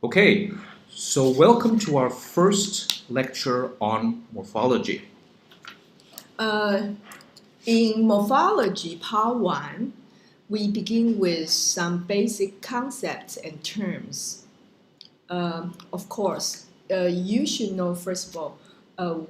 Okay, so welcome to our first lecture on morphology. Uh, in morphology, part one, we begin with some basic concepts and terms. Of course, you should know, first of all,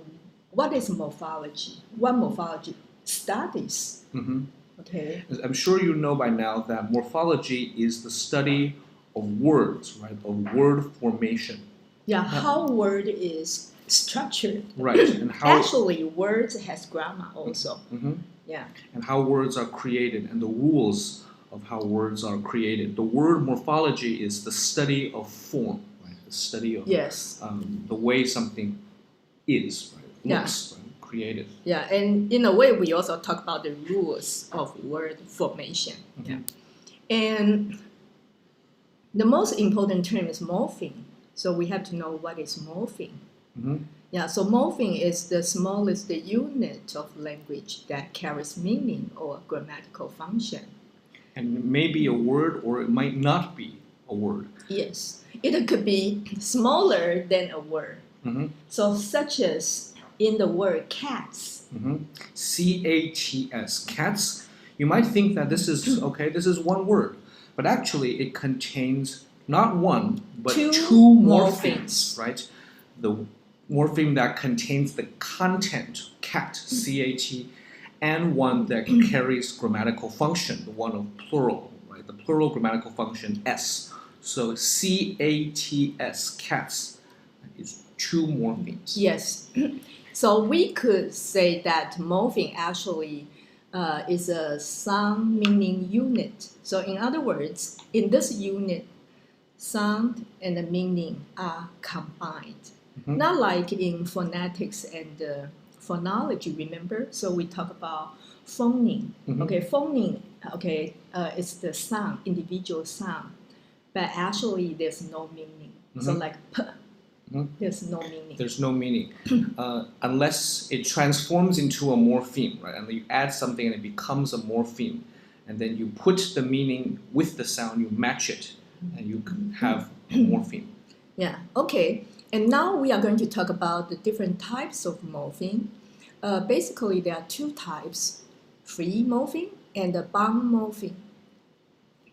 what is morphology? What morphology studies? Mhm. Okay. I'm sure you know by now that morphology is the study of words, right? Of word formation. Yeah, how word is structured. Right, and how Actually, words has grammar also. Mhm. Yeah. And how words are created and the rules of how words are created. The word morphology is the study of form, right? The study of Yes. the way something is, right? Yeah. Looks, right? Created. Yeah, and in a way, we also talk about the rules of word formation. Mhm. Yeah. And the most important term is morpheme. So we have to know what is morpheme. Mhm. Yeah, so morpheme is the smallest unit of language that carries meaning or grammatical function. And it may be a word or it might not be a word. Yes, it could be smaller than a word. Mm-hmm. So such as in the word cats. Mm-hmm. C-A-T-S, cats. You might think that this is, okay, this is one word. But actually it contains not one, but two morphemes, right? The morpheme that contains the content, cat, C-A-T, and one that carries grammatical function, the one of plural, right? The plural grammatical function, S. So C-A-T-S, cats, is two morphemes. Yes. So we could say that morpheme actually is a sound meaning unit. So in other words, in this unit, sound and the meaning are combined. Mm-hmm. Not like in phonetics and phonology, remember? So we talk about phoning. Mm-hmm. Okay, phoning, okay, is the sound, individual sound. But actually, there's no meaning. Mm-hmm. So like p, Mhm. there's no meaning. There's no meaning unless it transforms into a morpheme, right? And you add something and it becomes a morpheme, and then you put the meaning with the sound, you match it, and you have a morpheme. Yeah. Okay. And now we are going to talk about the different types of morpheme. Basically, there are two types: free morpheme and the bound morpheme.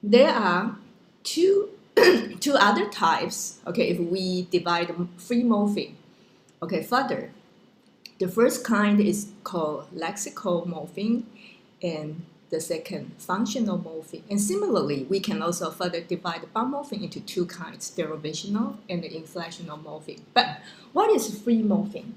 There are two two other types. Okay, if we divide free morpheme, okay, further, the first kind is called lexical morpheme, and the second functional morpheme. And similarly, we can also further divide the bound morpheme into two kinds: derivational and the inflectional morpheme. But what is free morpheme?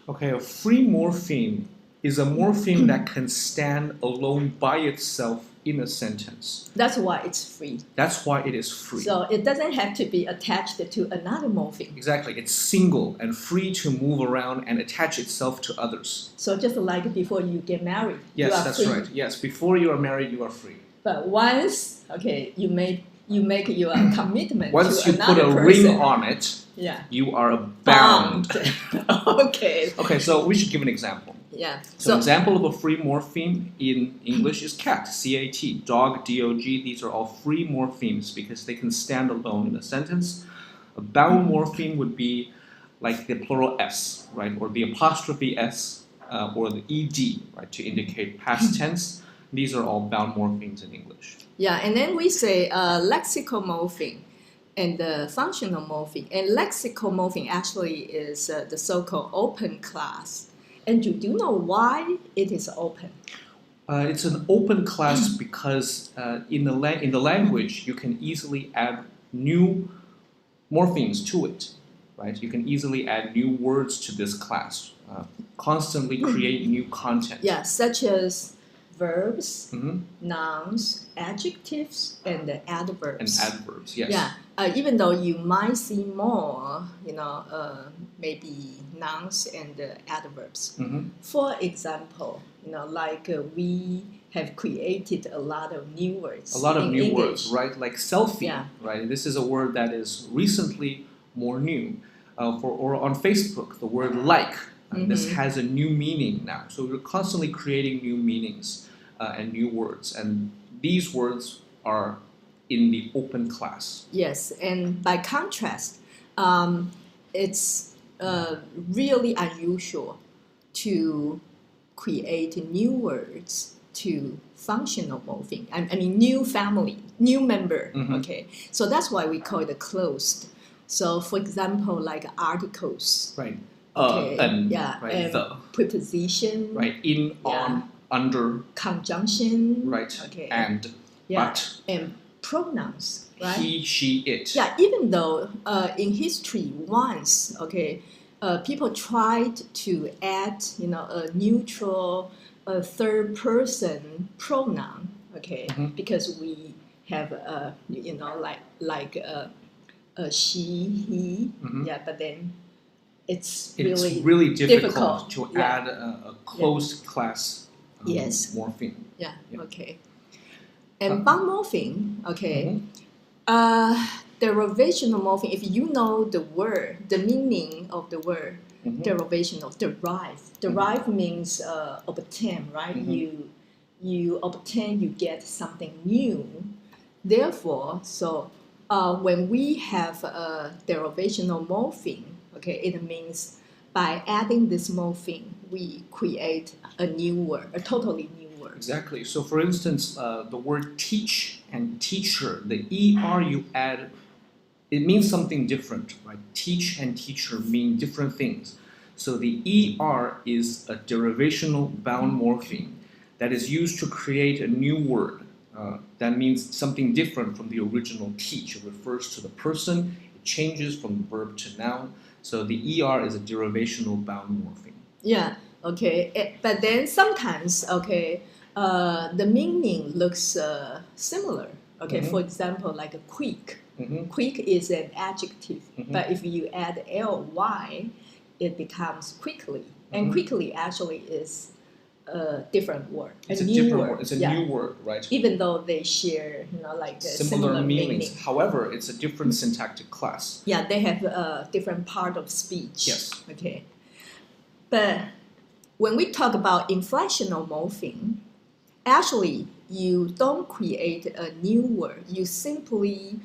Okay, a free morpheme is a morpheme that can stand alone by itself in a sentence. That's why it's free. That's why it is free. So it doesn't have to be attached to another morpheme. Exactly, it's single and free to move around and attach itself to others. So just like before you get married, yes, you are that's free. right. Yes, before you are married, you are free. But once, okay, you make your commitment once to you put another a person, ring on it, yeah, you are bound. Okay. Okay, so we should give an example. Yeah. So an example of a free morpheme in English is cat, C-A-T, dog, D-O-G. These are all free morphemes because they can stand alone in a sentence. A bound morpheme would be like the plural S, right, or the apostrophe S, or the ed, right, to indicate past tense. These are all bound morphemes in English. Yeah, and then we say lexical morpheme and the functional morpheme. And lexical morpheme actually is the so-called open class. And do you know why it is open? It's an open class because in the language you can easily add new morphemes to it, right? You can easily add new words to this class, constantly create new content. Yeah, such as verbs, Mm-hmm. nouns, adjectives, and the adverbs. And adverbs, yes. Yeah, even though you might see more, maybe nouns and adverbs. Mm-hmm. For example, like we have created a lot of new words. A lot of new English. words, right? Like selfie, Yeah. right? This is a word that is recently more new. Or on Facebook, the word like. This has a new meaning now. So we're constantly creating new meanings and new words. And these words are in the open class. Yes, and by contrast, it's really unusual to create new words to functional morpheme. I mean, new family, new member. Okay, so that's why we call it closed. So, for example, like articles. Right. Okay. And, yeah. right. And the. Preposition. Right. In, on, under. Conjunction. Right. Okay. And. But. And pronouns. Right. He, she, it. Yeah. Even though in history once, people tried to add, a neutral, third person pronoun. Okay. Because we have, she, he, but then it's really difficult to add a closed class morpheme. Yeah, okay. And bound morpheme, derivational morpheme, if you know the word, the meaning of the word, derivational, derive. Derive means obtain, right? You obtain, you get something new. Therefore, when we have a derivational morpheme, it means by adding this morpheme, we create a new word, a totally new word. Exactly. So, for instance, the word teach and teacher, the ER you add, it means something different, right? Teach and teacher mean different things. So, the ER is a derivational bound morpheme that is used to create a new word. That means something different from the original teach. It refers to the person. It changes from verb to noun. So the ER is a derivational bound morpheme. Yeah, okay. But then sometimes, the meaning looks similar. Okay, for example, like a quick. Quick is an adjective, but if you add ly, it becomes quickly. And quickly actually is a different word. It's a different word. It's a new word, right? Even though they share, similar meanings. However, it's a different syntactic class. Yeah, they have a different part of speech. Yes. Okay. But when we talk about inflectional morpheme, actually you don't create a new word. You simply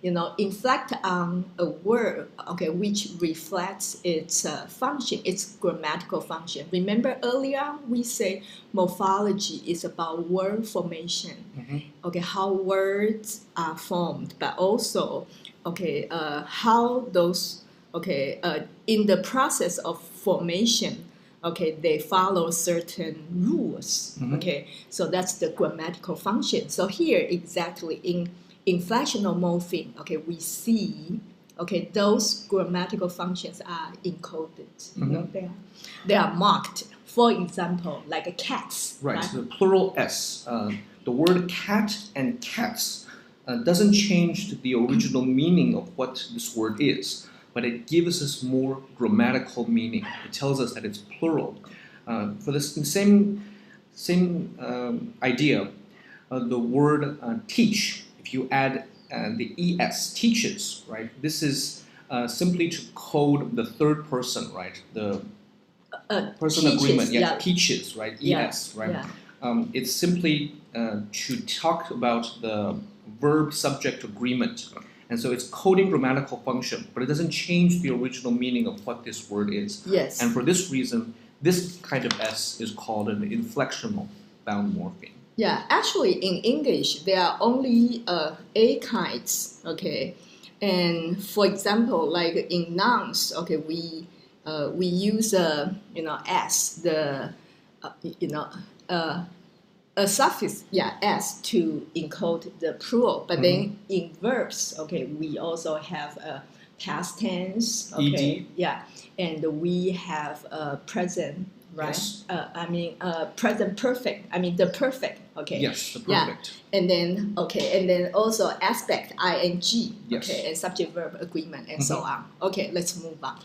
inflect on a word, which reflects its function, its grammatical function. Remember earlier we say morphology is about word formation. How words are formed, but also how those in the process of formation, they follow certain rules. So that's the grammatical function. So here exactly in inflectional morpheme, we see, those grammatical functions are encoded. They are marked. For example, like a cats. Right. So the plural s. The word cat and cats doesn't change the original meaning of what this word is, but it gives us more grammatical meaning. It tells us that it's plural. For the same idea, the word teach. If you add the es, teaches, right? This is simply to code the third person, right? The person teaches, agreement, teaches, right? Es, right? Yeah. It's simply to talk about the verb-subject agreement. And so it's coding grammatical function, but it doesn't change the original meaning of what this word is. Yes. And for this reason, this kind of S is called an inflectional bound morpheme. Yeah, actually in English, there are only A kinds, And for example, like in nouns, we use, S, a suffix, s to encode the plural. But then in verbs, we also have a past tense, ed. And we have a present, right? Yes. Present perfect. The perfect, Yes, the perfect. And then also aspect, ing, yes. And subject verb agreement and so on. Let's move on.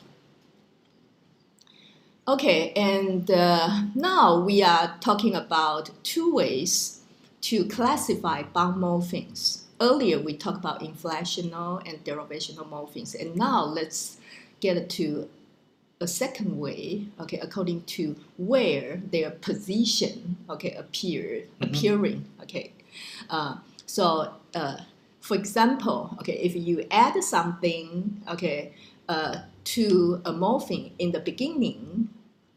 And now we are talking about two ways to classify bound morphemes. Earlier we talked about inflectional and derivational morphemes, and now let's get to a second way, according to where their position, appearing, So, for example, okay, if you add something, okay, to a morpheme in the beginning,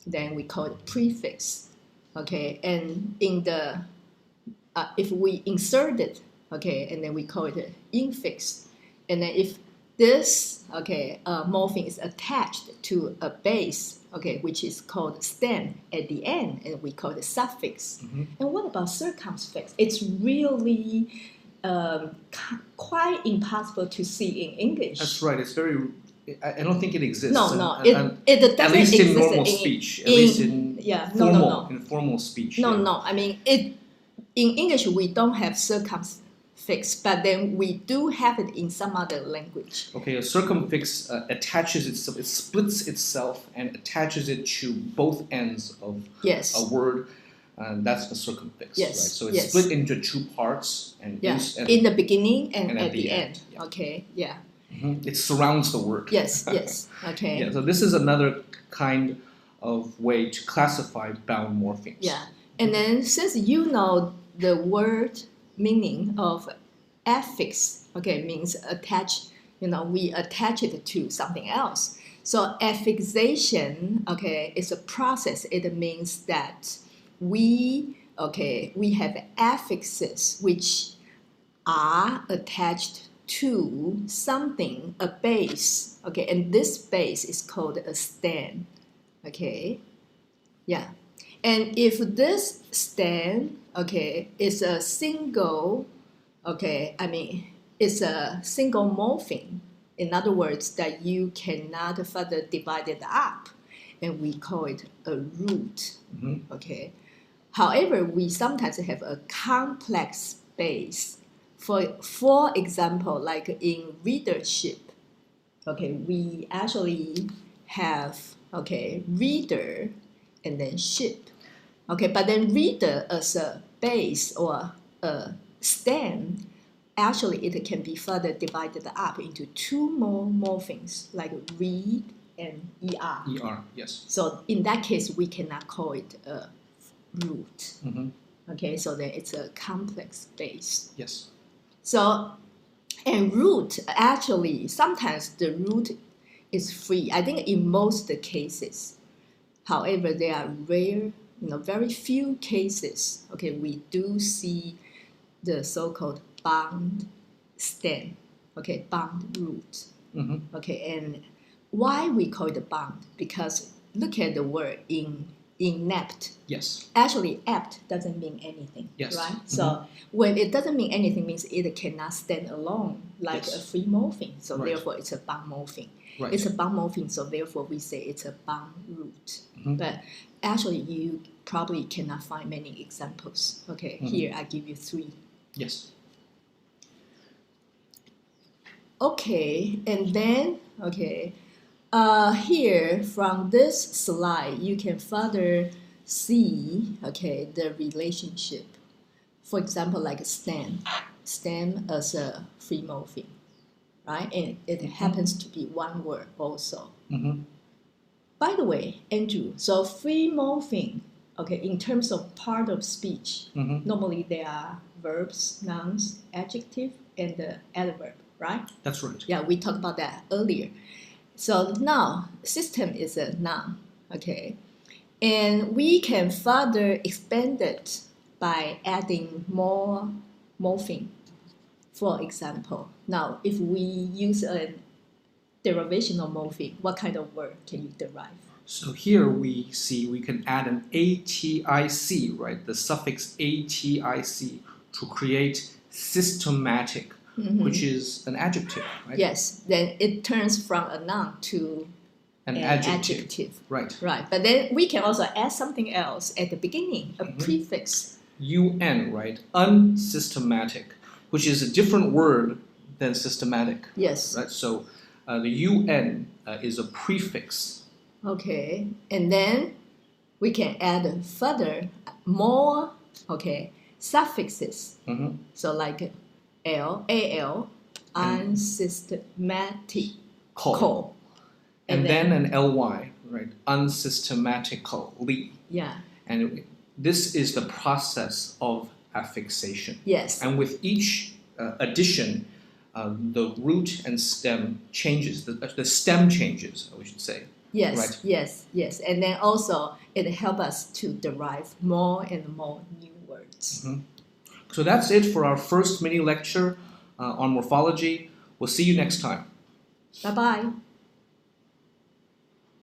then we call it prefix, okay, and in the if we insert it, okay, and then we call it an infix, and then if this, okay, morpheme is attached to a base, okay, which is called stem at the end, and we call it suffix. Mm-hmm. And what about circumfix? It's really quite impossible to see in English. That's right. It's very. I don't think it exists. No, it doesn't at least in exist normal speech. At least in no. In formal speech. No. I mean, in English we don't have circumfix, but then we do have it in some other language. Okay, a circumfix attaches itself. It splits itself and attaches it to both ends of a word. And that's a circumfix, right? So it's split into two parts, and in the beginning and at the end. Yeah. Okay, yeah. Mm-hmm. It surrounds the word. Yes, okay. Yeah, so this is another kind of way to classify bound morphemes. Yeah, and then since you know the word meaning of affix, okay, means attach. We attach it to something else. So affixation, okay, is a process. It means that we have affixes which are attached to something, a base, okay, and this base is called a stem, okay, yeah, and if this stem, okay, is a single, okay, it's a single morpheme, in other words, that you cannot further divide it up, and we call it a root, okay. However, we sometimes have a complex base. For example, like in readership, okay, we actually have, okay, reader and then ship, okay, but then reader as a base or a stem, actually it can be further divided up into two more morphemes, like read and er. Er, yes. So in that case, we cannot call it a root. Okay, so then it's a complex base. Yes. So, and root, actually, sometimes the root is free. I think in most cases. However, there are rare, very few cases, okay, we do see the so-called bound stem, okay, bound root. Okay, and why we call it bound? Because look at the word inept. Yes. Actually, apt doesn't mean anything, yes. right? So when it doesn't mean anything, means it cannot stand alone like a free morpheme. So therefore, it's a bound morpheme. Right. It's a bound morpheme, so therefore we say it's a bound root. But actually, you probably cannot find many examples. Okay, here I give you 3. Yes. Okay, and then here from this slide, you can further see, okay, the relationship. For example, like stem as a free morpheme, right? And it happens to be one word also. By the way, Andrew, so free morpheme, okay, in terms of part of speech, normally there are verbs, nouns, adjective, and the adverb, right? That's right. Yeah, we talked about that earlier. So now, system is a noun, okay? And we can further expand it by adding more morpheme. For example, now if we use a derivation of morpheme, what kind of word can you derive? So here we see we can add an atic, right? The suffix atic to create systematic, which is an adjective, right? Yes, then it turns from a noun to an adjective. Right. Right, but then we can also add something else at the beginning, a prefix. Un, right? Unsystematic, which is a different word than systematic. Yes. Right. So the un is a prefix. Okay, and then we can add further more, okay, suffixes. So like al, unsystematical. And then an ly, right? Unsystematically. Yeah. And this is the process of affixation. Yes. And with each addition, the root and stem changes. The stem changes, we should say. Yes, right? yes. And then also it helps us to derive more and more new words. Mm-hmm. So that's it for our first mini lecture on morphology. We'll see you next time. Bye-bye.